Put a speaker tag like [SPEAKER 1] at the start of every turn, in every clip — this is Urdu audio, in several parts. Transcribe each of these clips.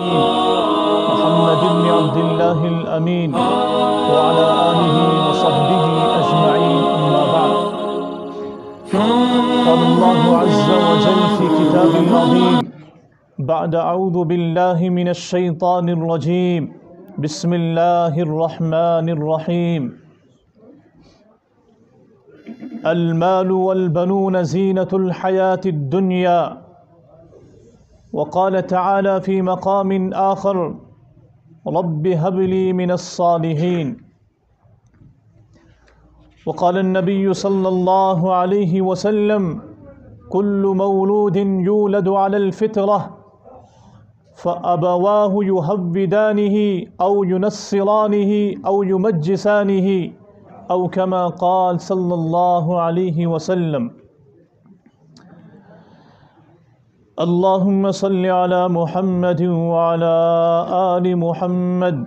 [SPEAKER 1] محمد بن عبد الله الأمين وعلى آله وصحبه أجمعين، أما بعد. قال الله عز وجل في كتاب العظيم بعد أعوذ بالله من الشيطان الرجيم بسم الله الرحمن الرحيم. المال والبنون زينة الحياة الدنيا. وقال تعالى في مقام آخر رب هب لي من الصالحين. وقال النبي صلى الله عليه وسلم كل مولود يولد على الفطرة فأبواه يهودانه أو ينصرانه أو يمجسانه أو كما قال صلى الله عليه وسلم. اللهم صل على محمد وعلى آل محمد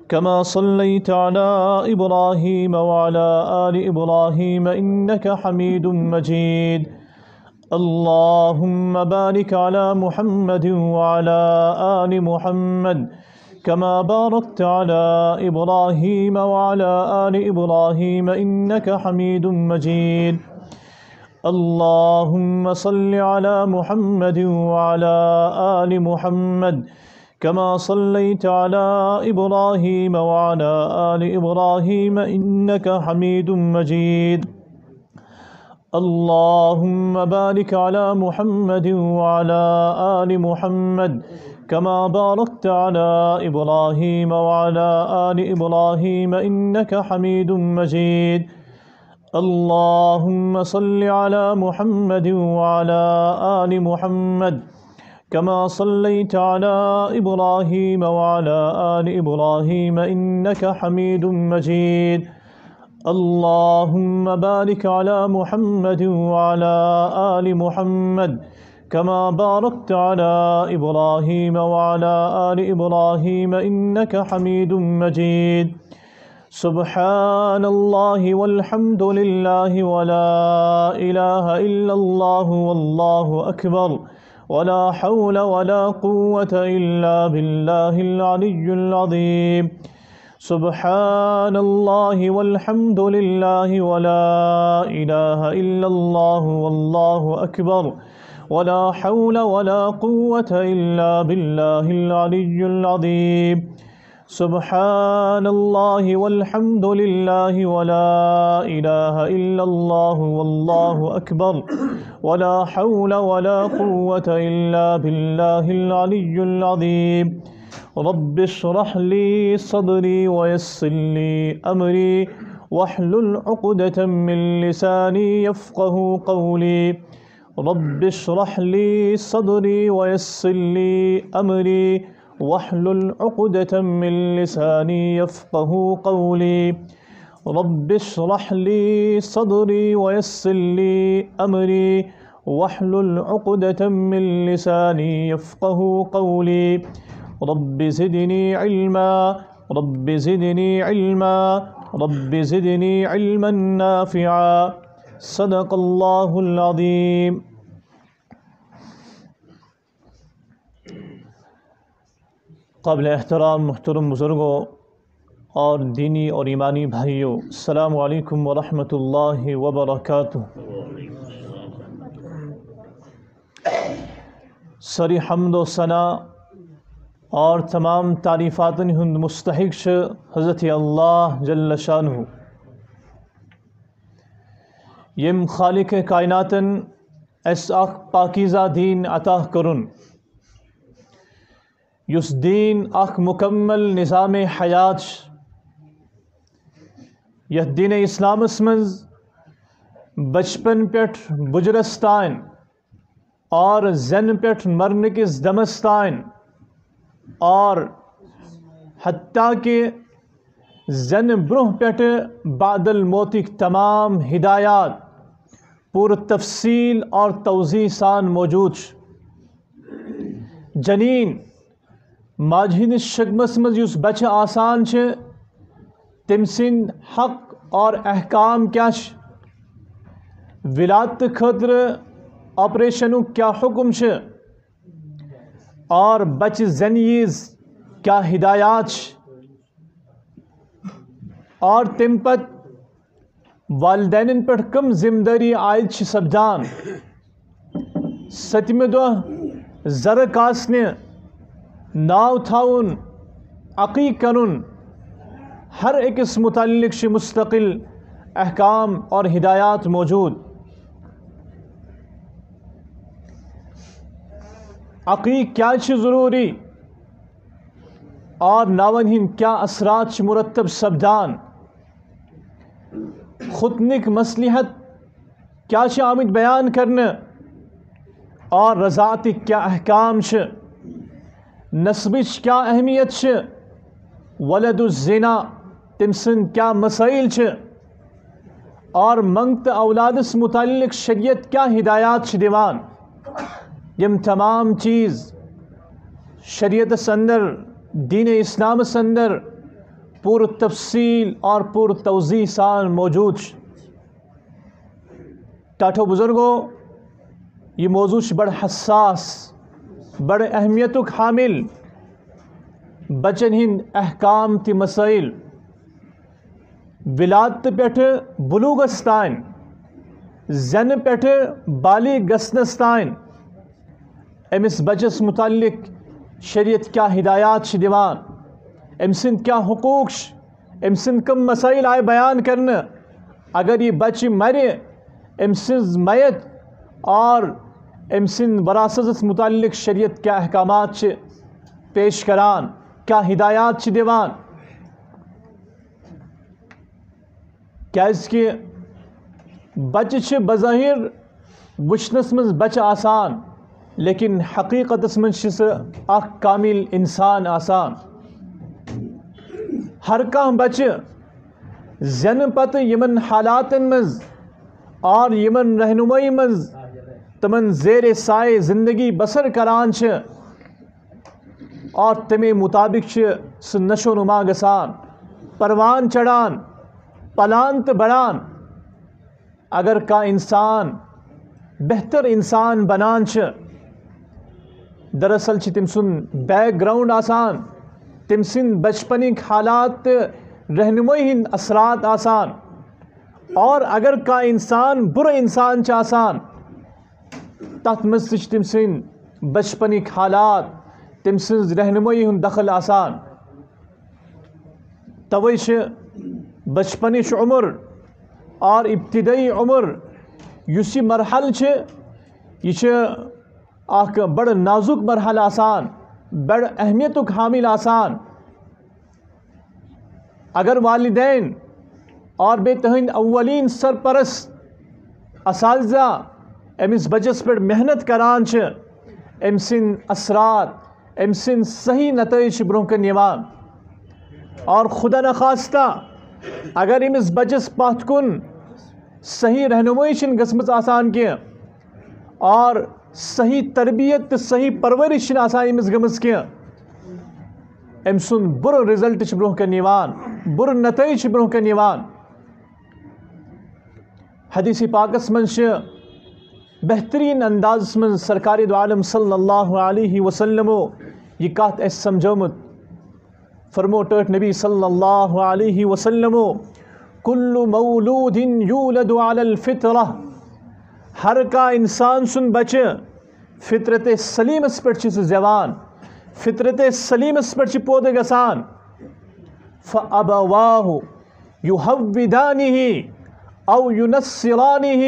[SPEAKER 1] كما صليت على إبراهيم وعلى آل إبراهيم إنك حميد مجيد. اللهم بارك على محمد وعلى آل محمد كما باركت على إبراهيم وعلى آل إبراهيم إنك حميد مجيد. اللهم صل على محمد وعلى آل محمد كما صليت على إبراهيم وعلى آل إبراهيم إنك حميد مجيد. اللهم بارك على محمد وعلى آل محمد كما باركت على إبراهيم وعلى آل إبراهيم إنك حميد مجيد. اللهم صل على محمد وعلى آل محمد كما صليت على إبراهيم وعلى آل إبراهيم إنك حميد مجيد. اللهم بارك على محمد وعلى آل محمد كما باركت على إبراهيم وعلى آل إبراهيم إنك حميد مجيد. سبحان الله والحمد لله ولا إله إلا الله والله أكبر ولا حول ولا قوة إلا بالله العلي العظيم. سبحان الله والحمد لله ولا إله إلا الله والله أكبر ولا حول ولا قوة إلا بالله العلي العظيم. سبحان الله والحمد لله ولا إله إلا الله والله أكبر ولا حول ولا قوة إلا بالله العلي العظيم. رب اشرح لي صدري ويسر لي أمري واحلل عقدة من لساني يفقه قولي. رب اشرح لي صدري ويسر لي أمري واحلل عقدة من لساني يفقه قولي. رب اشرح لي صدري ويسر لي أمري واحلل عقدة من لساني يفقه قولي. رب زدني علما رب زدني علما رب زدني علما نافعا. صدق الله العظيم. قابل احترام محترم بزرگوں اور دینی اور ایمانی بھائیوں، السلام علیکم ورحمۃ اللہ وبرکاتہ۔ سری حمد و ثنا اور تمام تعریفاتن ہند مستحق حضرت اللہ جل شانہ یم خالق کائناتن اس اخ پاکیزہ دین عطا کرن یس دین اخ مکمل نظام حیات یہ دین اسلامس مز بچپن پیٹھ بجرس تائن اور زن پیٹھ مرن کس دمس تائن اور حتیٰ کہ زن برہ پیٹھ بعد الموتک تمام ہدایات پور تفصیل اور توضیح سان موجود جنین ماجہ ہندس شکمس مز یس بچہ آسان تم سند حق اور احکام کیا ولادت خاطر آپریشنک کیا حکم اور بچہ زنیز کیا ہدایات اور تم پت والدین پر کم ذمہ داری عائد سپدان ستمہ دہ زر کاسن ناو تھاون عقیق کرن ہر اکس متعلق مستقل احکام اور ہدایات موجود. عقیق کیا ضروری اور ناون ہند کیا اثرات مرتب سپدان خطنک مصلحت کیا آمد بیان کرنے اور رضاعت کیا احکام نسبچ کیا اہمیت ولد الزنا تم سن کیا مسائل اور منگت اولادس متعلق شریعت کیا ہدایات دیوان. یم تمام چیز شریعت اندر دین اسلام اندر پور تفصیل اور پور توضیح سان موجود. ٹاٹھو بزرگوں یہ موضوع بڑا حساس بڑے اہمیت حامل بچن ہند احکام تی مسائل ولادت پیٹھ بلوغس تائن زن پیٹھ بالغ گسنس تائن امس بچس متعلق شریعت کیا ہدایات دیوان ام سند کیا حقوق ام سند کم مسائل آئے بیان کرنے اگر یہ بچہ مرے ام سند میت اور ام سند وراثت متعلق شریعت کیا احکامات پیش کران کیا ہدایات دیوان. کہ بچہ بظاہر وچنس من بچہ آسان لیکن حقیقت من اخ کامل انسان آسان. ہر کان بچہ زن پتہ یمن حالاتن مز اور یمن رہنمائی مز تمن زیر سائے زندگی بسر کران اور تمے مطابق سہ نشو نما گسان پروان چڑھان پلان تو بڑان. اگر کا انسان بہتر انسان بنان دراصل تم سن بیک گراؤنڈ آسان تم سن بچپنک حالات رہنمائی ہند اثرات آسان. اور اگر کا انسان برا انسان آسان تت مز تم سن بچپنک حالات تم سن رہنمائی ہند دخل آسان. توے بچپنچ عمر اور ابتدائی عمر اس مرحل یہ اخ بڑ نازک مرحل آسان بڑ اہمیت حامل آسان. اگر والدین اور بے تہند اولین سرپرست اساتذہ امس بچس پر محنت کران ام سن اثرات ام سن صحیح نتائج برہ کن یوان. اور خدا نخواستہ اگر امس بچس پتھ کن صحیح رہنمائی گسمت آسان کی اور صحیح تربیت تو صحیح پرورش آسان امس گمز کی ام سن بر رزلٹ برہ کن یوان بر نتائج برہ کن یوان. حدیث پاکس من بہترین انداز من سرکار دو عالم صلی اللہ علیہ وسلم یہ کات اس سمجھومت فرمو ٹوٹ نبی صلی اللہ علیہ وسلم کل مولود یولد علی الفطرہ ہر کا انسان سن بچے فطرت سلیم اس پر زیوان فطرت سلیم اس پر پود گسان فابواہ یحودانہ او ینصرانہ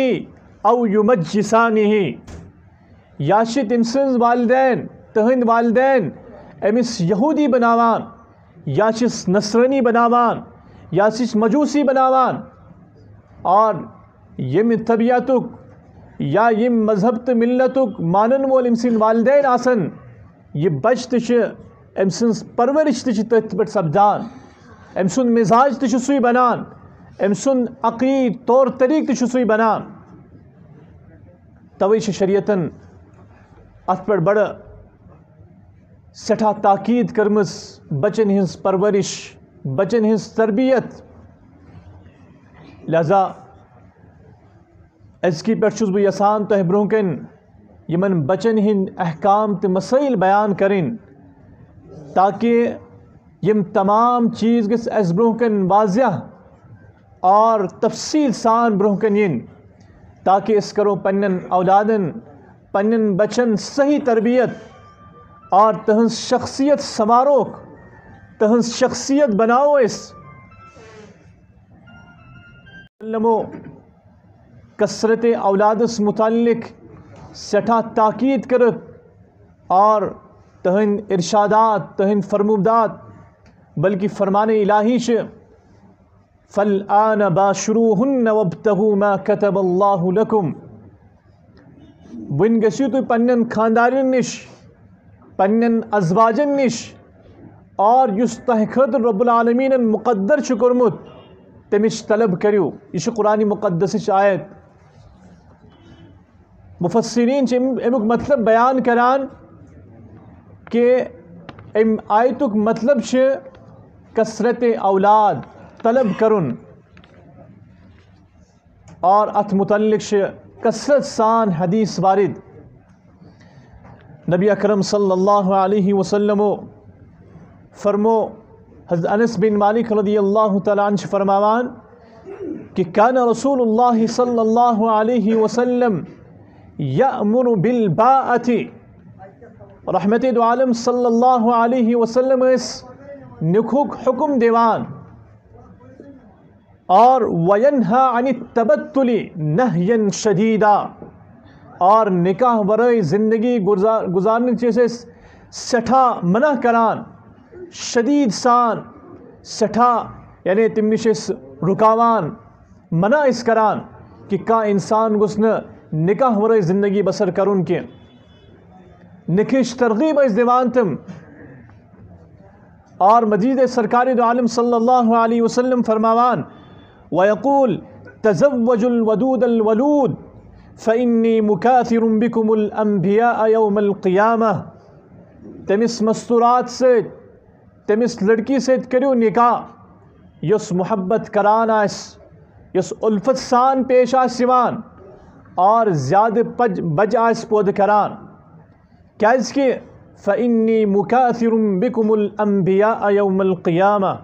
[SPEAKER 1] او یمجسانہ یا تم سن والدین تہند والدین امس یہودی بناوان یا چھس نصرانی بناوان یا چھس مجوسی بناوان اور یم طبیعتک یا یم مذہب تو ملتک مانن وول ام سن والدین آسن یہ بچ تہ ام سن پرورش تہ تتھ پہ سپدان ام سن مزاج تہ سوی بنان ام سن عقید طور طریق تہ سوی بنان. توے شریعتن ات پہ بڑا سٹھا تاکید کرمز بچن ہز پرورش بچن ہز تربیت. لہذا ازکی پہ بہ یسان تہ برہ کن یمن بچن ہند احکام تو مسائل بیان کریں تاکہ یم تمام چیز گس اس برونہ کن واضح اور تفصیل سان برونہ کن ین تاکہ اس کرو پنن اولادن پنن بچن صحیح تربیت اور تہنز شخصیت سنواروک تہنز شخصیت بناو اس علمو کثرت اولادس متعلق سٹھا تاکید کرت اور تہن ارشادات تہن فرمودات بلکہ فرمان الہی چھ فالآن باشروہن وابتغوا ما كتب اللہ لکم ون گسیو تو پنن خاندارن نش پنن ازواجن نش اور یس تہ خاطر رب العالمین مقدر چھ کورمت تمش طلب کریو یہ قرآن مقدس آیت مفسرین امیک مطلب بیان کران کہ ام آیتک مطلب کثرت اولاد طلب کرن اور ات متعلق کثرت سان حدیث وارد نبی اکرم صلی اللہ علیہ وسلم فرمو حضرت انس بن مالک رضی اللہ تعالیٰ عنہ فرماوان کہ کان رسول اللہ صلی اللہ علیہ وسلم یأمر بالباءۃ رحمت دو عالم صلی اللہ علیہ وسلم اس نکھوک حکم دیوان اور وینہا عن التبتل نہیا شدیدا اور نکاح ورائے زندگی گزارنے چیزے سٹھا منع کران شدید سان سٹھا یعنی تمنش اس رکاوان منع اس کران کہ کا انسان گسن نکاح ورائے زندگی بسر کرن کے نکش ترغیب اس دیوان تم اور مجید سرکاری دو عالم صلی اللہ علیہ وسلم فرماوان ويقول تزوجوا الودود الولود فإني مكاثر بكم الأنبياء يوم القيامة تمس مستورات سے تمس لڑکی سے کریو نکاح یس محبت کران آس یس الفت سان پیش آسیوان اور زیادہ بج آس پود کران کیاز کہ فإني مكاثر بكم الأنبياء يوم القيامة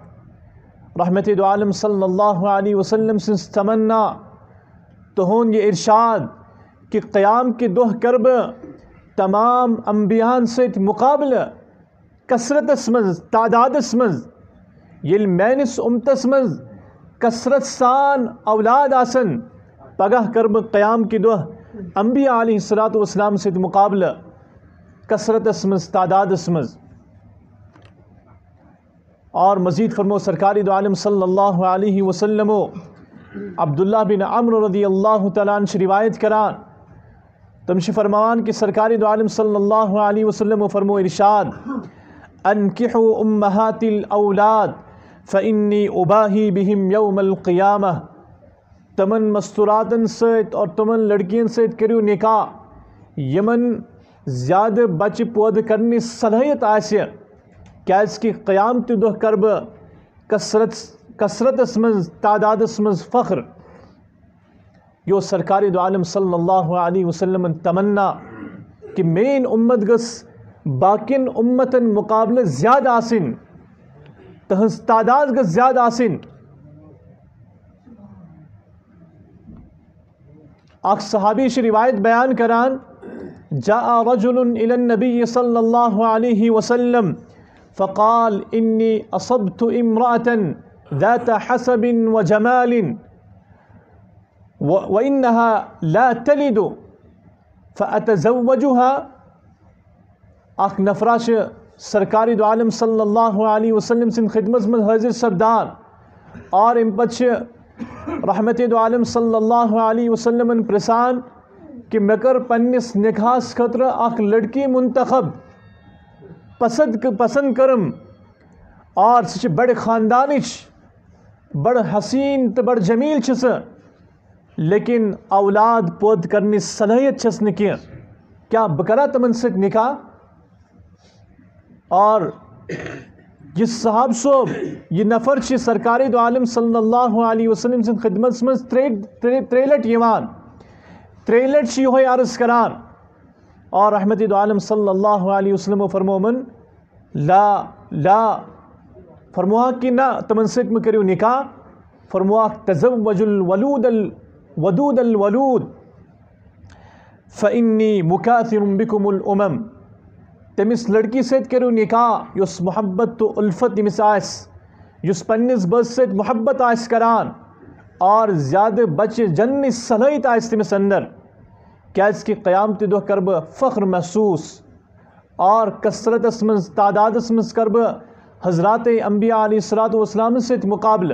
[SPEAKER 1] رحمت دو عالم صلی اللہ علیہ وسلم سنس تمنا تو ہون یہ ارشاد کہ قیام کے دوہ کرب تمام انبیان سے مقابلہ کثرت اسمز تعداد اسمز یل مینس امتس مز کثرت سان اولاد آسن پگہ کرب قیام کی دوہ انبیاء علیہ السلام سے مقابلہ کثرت اسمز تعداد اسمز اور مزید فرمو سرکاری دو عالم صلی اللہ علیہ وسلم عبداللہ بن عمرو رضی اللہ تعالیٰ عنہ روایت کران تمش فرمان کہ سرکاری دو عالم صلی اللہ علیہ وسلم فرمو ارشاد انکحوا امہات الاولاد فانی اباہی بہم یوم القیامہ تمن مستوراتن سیت اور تمن لڑکین سیت کریو نکاح یمن زیادہ بچ پود کرنی صلاحیت آسیا کیاز کی قیام تی دہ کرب کثرت اسمز تعداد اسمز فخر یو سرکاری دو عالم صلی اللہ علیہ وسلم تمنا کہ مین امت گس باقین امتن مقابلہ زیادہ آسن تہنز تعداد گس زیادہ آسن اک صحابی شی روایت بیان کران جاء رجل الى النبي صلی اللہ علیہ وسلم فقال إني أصبت امرأة ذات حسب وجمال وإنها لا تلد فأتزوجها اخ نفراش سرکاری دو عالم صلی اللہ علیہ وسلم سن خدمت میں حاضر سردار اور امپچ رحمت دو عالم صلی اللہ علیہ وسلم ان پرسان کہ مکر پنس نکاس خطر اخ لڑکی منتخب پسند کرم اور سچ بڑ خاندانچ بڑ حسین تو بڑ جمیل چھس لیکن اولاد پود کرنی صلاحیت چھس نکیا کیا بکرا تمن سے نکاح اور یہ صحاب صوب یہ نفر چھ سرکاری دو عالم صلی اللہ علیہ وسلم سے خدمت میں تریلٹ یوان تریلٹ چھ ہوئی عرض کران اور رحمت دو عالم صلی اللہ علیہ وسلم فرمومن لا فرموا کہ نہ تمن سۭتۍ مہٕ کٔرِو نکاح، فرموا تزوج الودود الولود فإنی مکاثر بکم الامم، تمس لڑکی سۭتۍ کٔرِو نکاح یُس محبت تو الفت تمس آسہِ، یُس پننس بٲژ سۭتۍ محبت آسہِ کران اور زیادٕ بچہ جننٕچ صلٲحیت آسہِ تمس اندر، کیازکہ قیامت دۄہ کر بہٕ فخر محسوس اور کثرتس منٛز تعدادس منٛز کر بہٕ حضرات انبیاء علیہ الصلوۃ والسلام سۭتۍ مقابلہ۔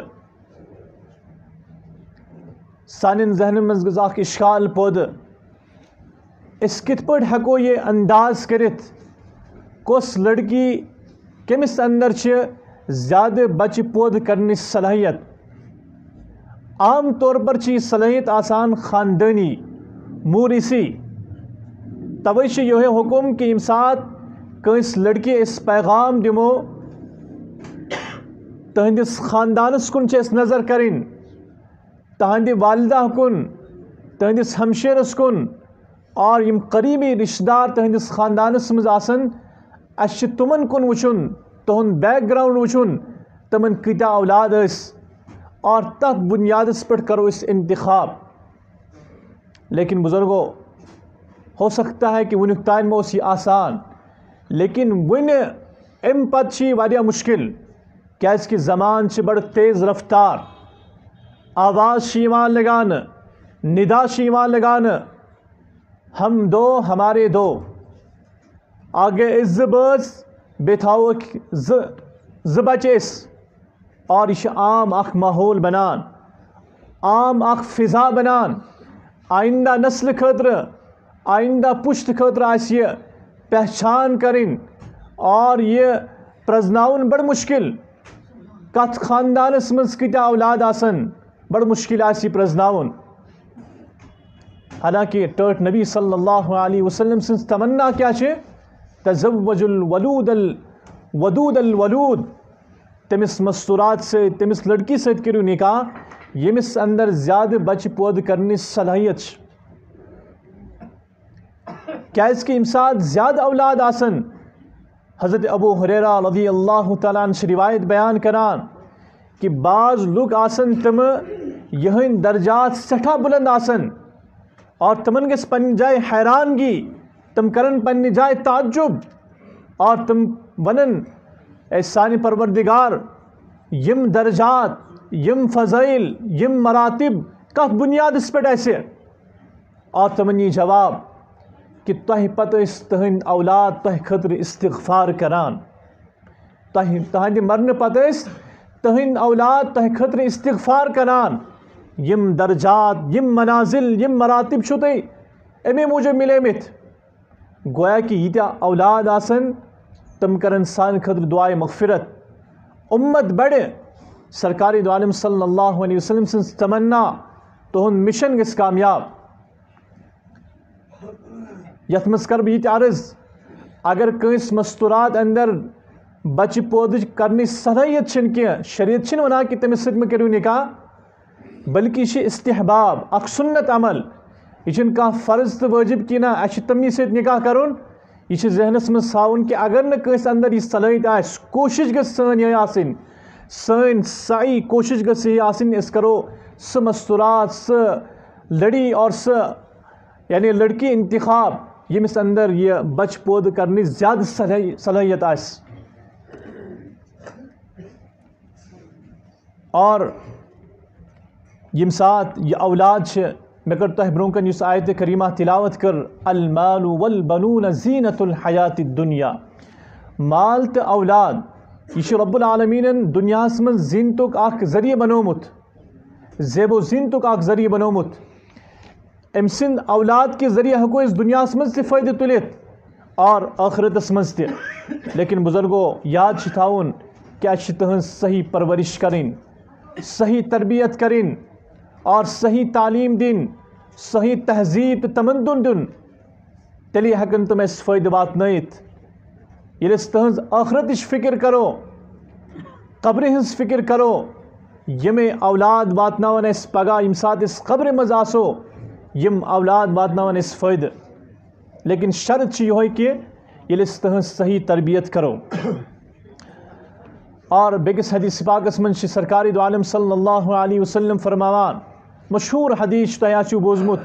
[SPEAKER 1] سانٮ۪ن ذہنن منٛز گژھِ اکھ اشکال پٲدٕ، أسۍ کِتھ پٲٹھۍ ہٮ۪کو یہ انداز کٔرِتھ کۄس لڑکی کٔمِس اندر چھِ زیادٕ بچہ پٲدٕ کرنٕچ صلٲحیت؟ عام طور پر چھِ یہ صلٲحیت آسان خاندٲنی موریثی، توے چھُ یِہوے حکم کہ ییٚمہِ ساتہٕ کٲنٛسہِ لڑکی أسۍ پیغام دِمو تہنٛدِس خاندانس کُن چھِ أسۍ نظر کَرٕنۍ، تہنٛدِ والدہ کُن، تہنٛدِس ہمشیرس کُن اور یِم قریبی رشتہ دار تہنٛدِس خاندانس منٛز آسن، اَسہِ چھُ تِمن کُن وٕچھُن، تُہُنٛد بیک گراؤنڈ وٕچھُن، تِمن کۭتیاہ اولاد ٲسۍ اور تتھ بنیادس پٮ۪ٹھ کرو أسۍ انتخاب۔ لیکن بزرگو، ہو سکتا ہے کہ وُنیُک تانۍ ما اوس یہ آسان، لیکن وُنہِ امہِ پتہٕ چھِ یہِ واریاہ مُشکل، کیازکہ زمان چھِ بڑٕ تیز رفتار، آواز چھِ یِوان لگاونہٕ، ندا چھِ یِوان لگاونہٕ، ہم دو ہمارے دو، آگے أسۍ زٕ بٲژ بیٚیہِ تھاووکھ زٕ بچہِ أسۍ، اور یہ چھُ عام اکھ ماحول بنان، عام اکھ فضا بنان، آئندہ نسل خٲطرٕ، آئندہ پُشت خٲطرٕ آسہِ یہِ پہچان کرٕنۍ اور یہ پرزناؤن بڑٕ مشکل، کتھ خاندانس منٛز کۭتیاہ اولاد آسن بڑٕ مشکل آسہِ یہِ پرزناؤن۔ حالانکہ ٹٲٹھ نبی صلی اللہ علیہ وسلم سٕنٛز تمنا کیا چھِ؟ تزوج الودود الولود، تمس مستورات سۭتۍ، تمس لڑکی سۭتۍ کٔرِو نکاح ییٚمِس اندر زیادٕ بچہ پٲدٕ کرنٕچ صلٲحیت چھِ، کیازکہ ییٚمہِ ساتہٕ زیادٕ اولاد آسن، حضرت ابو ہریرہ رضی اللہ تعالیٰ عنہ چھِ روایت بیان کران کہ بعض لُکھ آسن تِمہٕ یِہٕنٛدۍ درجات سٮ۪ٹھاہ بُلند آسن اور تمن گژھِ پننہِ جایہِ حیرانگی، تم کرن پننہِ جایہِ تعجب اور تم ونن اے سانہِ پروردگار یم درجات، یم فضائل، یم مراتب کتھ بنیادس پٮ۪ٹھ اَسہِ؟ اور تمن یی جواب کہ تۄہہِ پتہٕ ٲسۍ تٕہنٛدۍ اولاد تۄہہِ خٲطرٕ استغفار کران، تہنٛدِ مرنہٕ پتہٕ ٲسۍ تٕہنٛدۍ اولاد تۄہہِ خٲطرٕ استغفار کران، یم درجات، یم منازل، یم مراتب چھُو تۄہہِ امی موٗجوٗب مِلیمٕتۍ۔ گویا کہ ییٖتیاہ اولاد آسن تم کرن سانہِ خٲطرٕ دعائے مغفرت، اُمت بڑِ، سرکار دو عالم صلی اللہ علیہ وسلم سٕنٛز تمنا، تُہُنٛد مشن گژھِ کامیاب۔ یتھ منٛز کر بہٕ یہِ تہِ عرض، اگر کٲنٛسہِ مستورات اندر بچہ پٲدٕ کرنٕچ صلٲحیت چھنہٕ کینٛہہ، شریعت چھنہٕ ونان کہ تٔمِس سۭتۍ مہٕ کٔرِو نکاح، بلکہ یہ چھُ استحباب، اکھ سنت عمل، یہ چھُنہٕ کانٛہہ فرض تہٕ وٲجب کہ نہ اَسہِ چھُ تٔمنٕے سۭتۍ نکاح کرُن، یہ چھُ ذہنس منٛز تھاوُن کہ اگر نہٕ کٲنٛسہِ اندر یہِ صلٲحیت آسہِ، کوٗشش گژھِ سٲنۍ یِہے آسٕنۍ، سٲنۍ سعی کوٗشش گژھِ یہِ آسٕنۍ، أسۍ کرو سُہ مستورات، سُہ لڑی اور سُہ یعنی لڑکی انتخاب ییٚمِس اندر یہ بچہ پٲدٕ کرنٕچ زیادٕ صلٲحیت آسہِ۔ اور ییٚمہِ ساتہٕ یہ اولاد چھِ، مےٚ کٔر تۄہہِ برونٛہہ کَنہِ یُس آیتِ کریٖمہ تِلاوت کٔر، المال والبنون زینت الحیات الدنیا، مال تہٕ اولاد یہ چھُ رب العالمیٖنن دُنیاہس منٛز زیٖنتُک اکھ ذٔریعہٕ بنومُت، زیب و زیٖنتُک اکھ ذٔریعہٕ بنومُت۔ أمۍ سٕنٛدِ اولاد کہِ ذٔریعہٕ ہٮ۪کو أسۍ دُنیاہس منٛز تہِ فٲیدٕ تُلِتھ اور ٲخرتس منٛز تہِ، لیکن بزرگو یاد چھُ تھاوُن کہ اَسہِ چھِ تٕہنٛز صحیح پرورش کرٕنۍ، صحیح تربیت کرٕنۍ اور صحیح تعلیٖم دِنۍ، صحیح تہذیٖب تہٕ تمدُن دیُن، تیٚلے ہٮ۪کن تِم اَسہِ فٲیدٕ واتنٲیِتھ۔ ییٚلہِ أسۍ تٕہنٛز ٲخرتٕچ فکر کرو، قبرِ ہٕنٛز فکر کرو، یِمے اولاد واتناون اَسہِ پگاہ ییٚمہِ ساتہٕ أسۍ قبرِ منٛز آسو، یم اولاد واتناون اَسہِ فٲیدٕ۔ لیکن شرط یہ کہ یل تہذ صحیح تربیت کرو. اور بیکس حدیث پاکس من سرکار دو عالم صلی اللہ علیہ وسلم فرماوان مشہور حدیث تہ آسو بوزمت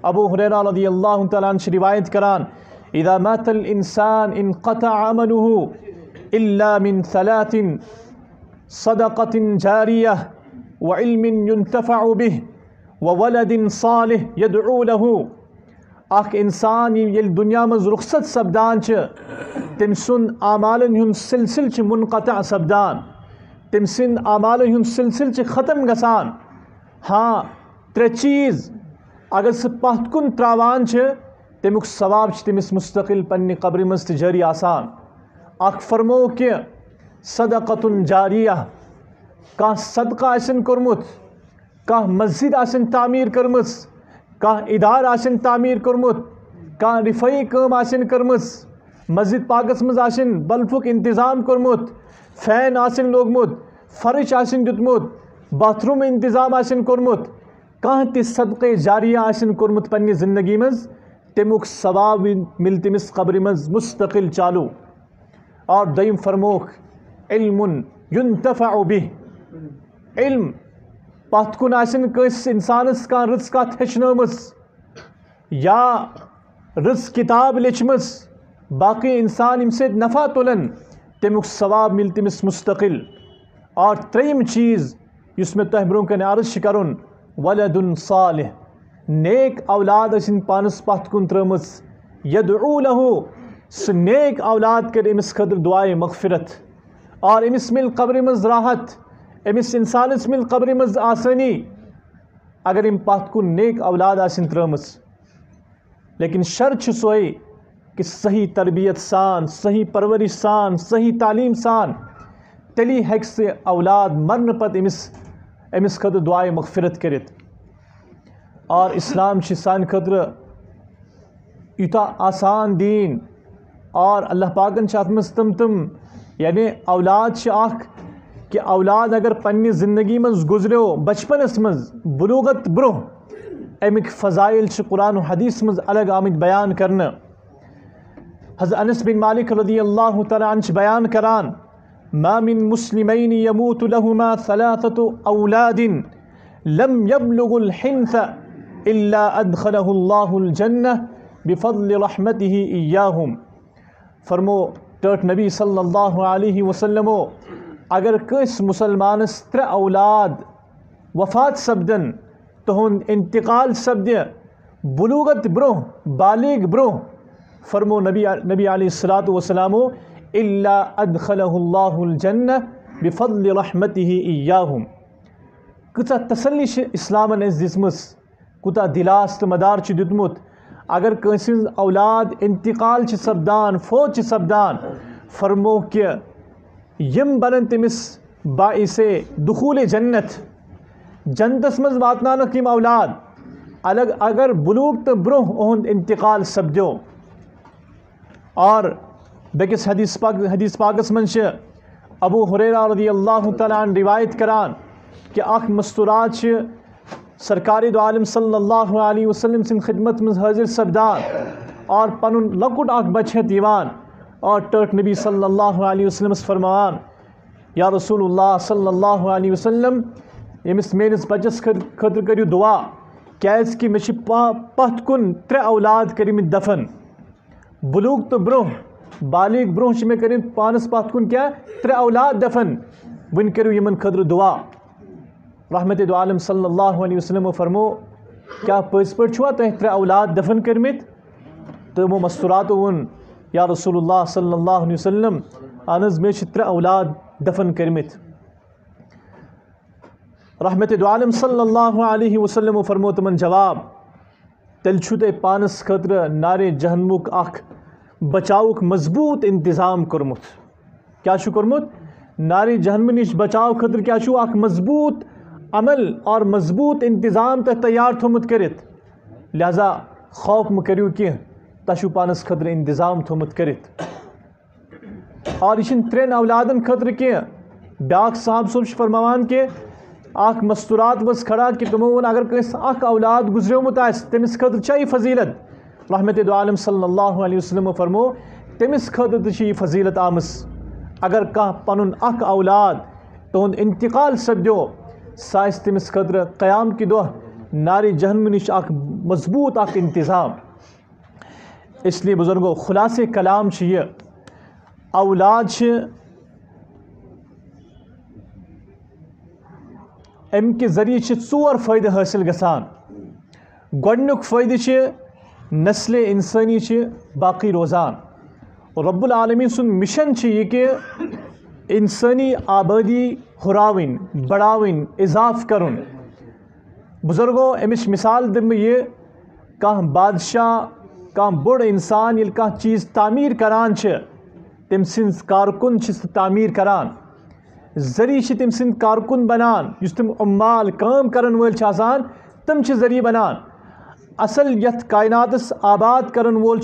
[SPEAKER 1] ابو ہریرہ رضی اللہ تعالیٰ عنہ روایت کران اذا مات الانسان انقطع عمله الا من ثلاث صدقة جاریہ وعلم ينتفع به وولد صالح يدعو له. اخ انسان یل دنیا مز رخصت سپدان تم سن اعمالن ہن سلسل منقطع سپدان تم سن اعمالن ہن سلسل ختم گسان. ہاں ترے چیز اگر سہ پتھ کن تراوان تمیک ثواب تمس مستقل پنہ قبر مز تہ جاری آسان. اخ فرمو کہ صدقۃ جاریہ کان صدقہ آسن کورمت کان مسجد آسن تعمیر کرمس کان ادار آسن تعمیر کورمت کان رفعی کام آسن کرمس مسجد پاکس مز آسن بلفک انتظام کورمت فین آسن لوگمت فرش آسن دتمت باتھ روم انتظام آسن کورمت کان تہ صدقہ جاریہ آسن کورمت پنہ زندگی مز تمیک ثواب مل تمس قبر مز مستقل چالو. اور دویم فرموک علم ينتفع به علم پتھ کن آسن کس انسانس کان رٕژ کتھ ہیچنٲمٕژ یا رٕژ کتاب لیچھمٕژ باقی انسان یم سۭتۍ نفع تُلن تمیک ثواب مل تمس مستقل. اور ترٛیٚیِم چیز یُس مےٚ تۄہہِ برونٛہہ کَنہِ عرض چھِ کرُن ولد صالح نیک اولاد ٲسِن پانس پتھ کُن ترٲمٕژ یدعو له سہ نیک اولاد کر امس خاطر دعائے مغفرت اور امس مل قبر مز راحت امس انسانس مل قبر مز آسانی اگر ام پتھ کن نیک اولاد آسن ترٲمٕژ. لیکن شرط سوے کہ صحیح تربیت سان صحیح پرورش سان صحیح تعلیم سان تیلی ہیک سہ اولاد مرن پتہ امس خاطر دعائے مغفرت کرت. اور اسلام سان خاطر یوتاہ آسان دین اور اللہ پاکن ات مز تم یعنی اولاد اخ کہ اولاد اگر پنہ زندگی مز گزریو بچپنس مز بلوغت برہ امیک فضائل قرآن و حدیث مز الگ آمت بیان کرنا. حضرت انس بن مالک رضی اللہ تعالیٰ عنہ بیان کران ما من مسلمین یموت لہما ثلاثة اولاد لم یبلغ الحنث الا ادخلہ اللہ الجنہ بفضل رحمتہ ایاہم. فرمو ٹٹ نبی صلی اللہ علیہ وسلم اگر کس مسلمانس ترے اولاد وفات سپدن تہند انتقال سپدہ بلوغت برہ بالغ برہ فرمو نبی علیہ الصلوۃ والسلام الا ادخلہ اللہ الجنہ بفضل رحمتہ ایاہم. کۭژاہ تسلی اسلامن اس دِژمٕژ کوتاہ دلاس تو مدار دیتمت اگر کٲنٛسہِ ہٕنٛز اولاد انتقال سپدان فوت سپدان فرمو کہ یم بنن تمس باعث دخول جنت جنتس مز واتنانک یم اولاد الگ اگر بلوغ تو برہ اہند انتقال سپدو. اور بیکس حدیث پاکس من ابو ہریرہ رضی اللہ تعالیٰ عنہ روایت کران کہ اخ مستورات سرکار دو عالم صلی اللہ علیہ وسلم سن خدمت مز حاضر سپدان اور پنن لکٹ اخ بچ ہیت یوان اور ٹٹ نبی صلی اللہ علیہ وسلم فرمان یا رسول اللہ صلی اللہ علیہ وسلم یمس میرس بچس خاطر کریو دعا کیاز کہ مے پتھ کن ترے اولاد کرمت دفن بلوغ تو برہ بالغ برہ مے کرمت پانس پتھ کن کیا ترے اولاد دفن ون کریو یمن خاطر دعا. رحمت دو عالم صلی اللہ علیہ وسلم فرمو کیا پٔزۍ پٲٹھۍ چھوا تۄہہِ ترے اولاد دفن کرمت تمو مستوراتو ون یا رسول اللہ صلی اللہ علیہ وسلم اہن حظ مے ترے اولاد دفن کرمت. رحمت دو عالم صلی اللہ علیہ وسلم فرمو تمن جواب تیل چھو تۄہہِ پانس خاطر نارِ جہنمُک اکھ بچاؤک مضبوط انتظام کورمُت. کیا چھو کورمُت نارِ جہنم نش بچاؤ خاطر کیا چھو اکھ مضبوط عمل اور مضبوط انتظام تہ تیار تھومت کرت. لہذا خوف مہ کریو کی تہ پانس خاطر انتظام تھومت کرت. اور یہ ترین اولادن خاطر کی بیاکھ صاحب صاحب فرماوان کہ اخ مستورات وز کھڑا کہ تمو ون اگر کنس اخ اولاد گزریومت آس تمس خاطر چاہیے فضیلت رحمت دو عالم صلی اللہ علیہ وسلم فرمو تمس خاطر یہ فضیلت آمس اگر کھانا پن اخ اولاد تہد انتقال سپدو سہ تمس خاطر قیام کہ دہ نار جہنم نش اخ مضبوط اخ انتظام. اس لیے بزرگو خلاصے کلام یہ اولاد ام کے ذریعے ژور فائدہ حاصل گژھان. گۄڈنیُک فائدہ نسل انسانی باقی روزان. رب العالمین سن مشن یہ کہ انسانی آبادی ہراون بڑھاون اضاف کرن. بزرگو امچ مثال دم یہ کان بادشاہ کان بڑ انسان یل کان چیز تعمیر کران تم سن کارکن تعمیر کران ذریعہ تم سن کارکن بنان اس تم عمال کام کرن ول آسان تم ذریعہ بنان. اصل یت کائناتس آباد کرن وول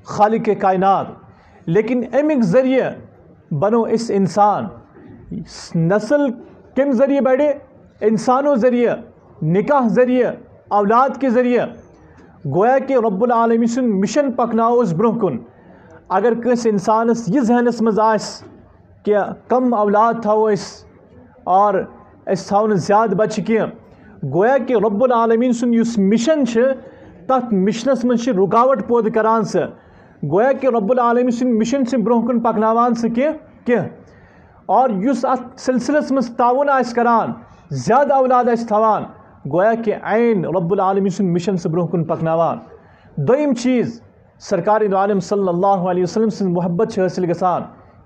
[SPEAKER 1] خالق کائنات لیکن امک ذریعہ بنو اس انسان. نسل کم ذریعہ بڑھے انسانوں ذریعہ نکاح ذریعہ اولاد کے ذریعہ. گویا کہ رب العالمین سن مشن پکناوس برہ کن. اگر کس انسانس یہ ذہنس مز آس کہ کم اولاد تھو اور اس تھو زیادہ بچہ کی گویا کہ رب العالمین سن اس مشن تت مشنس من رکاوٹ پود کران سہ گویا کہ رب العالمین سن مشن سے برہ کن پکناوان سہ کی اور اس ات سلسلس مز تعاون آس کران زیادہ اولاد آس تھوان گویا کہ عین رب العالمین سن مشن سے برہ کن پکناوان. دویم چیز سرکار دو عالم صلی اللہ علیہ وسلم سن محبت حاصل گژھان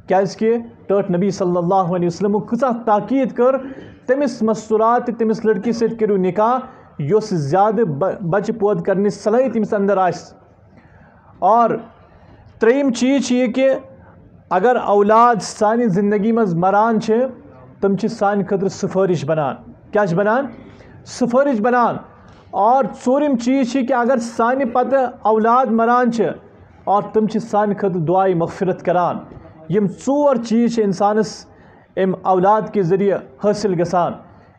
[SPEAKER 1] کیاز کہ ٹٹ نبی صلی اللہ علیہ وسلم کھا تاکید کر تمس مستورات تمس لڑکی ست کرو نکاح یس زیادہ بچہ پود کرنے صلاحیت تمس اندر آس. اور تریم چیز یہ کہ اگر اولاد سانی زندگی مز مران تم سان خاطر سفارش بنان کیا بنان سفارش بنان. اور ژوٗرِم چیز کہ اگر سانہ پتہ اولاد مران اور تم سان خاطر دعائے مغفرت کران. یم ژور چیز انسانس ام اولاد کے ذریعہ حاصل گژھان.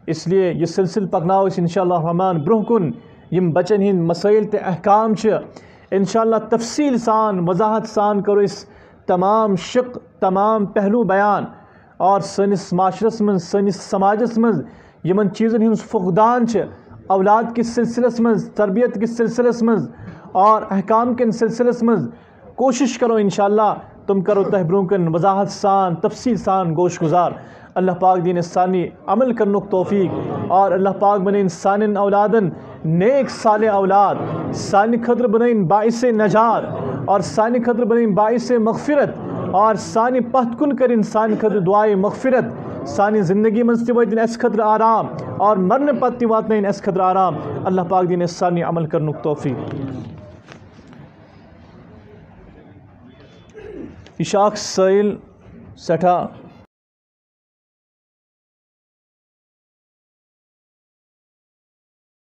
[SPEAKER 1] اس لیے یہ سلسل پکناو انشاءاللہ الرحمن برہ کن یم بچن ہند مسائل تے احکام انشاءاللہ تفصیل سان وضاحت سان کرو اس تمام شق تمام پہلو بیان. اور سنس معاشرس من سنس سماجس من یمن چیزن ہند فقدان اولاد کس سلسلس مز تربیت کس سلسلس مز اور احکام کن سلسلس مز کوشش کرو انشاءاللہ تم کرو تہ برہ کن وضاحت سان تفصیل سان گوش گزار. اللہ پاک دین ثانی عمل کرنک توفیق اور اللہ پاک بنین سان اولادن نیک صالح اولاد سان خاطر بنین باعث نجات اور سان خاطر بنین باعث مغفرت اور سان پتھ کن کرن سان خاطر دعائے مغفرت. سانی زندگی من تہ واتن اس خاطر آرام اور مرنے پتہ تہ واتن اس خاطر آرام. اللہ پاک دین ثانی عمل کرنک توفیق. یہ اخ سائل سٹھا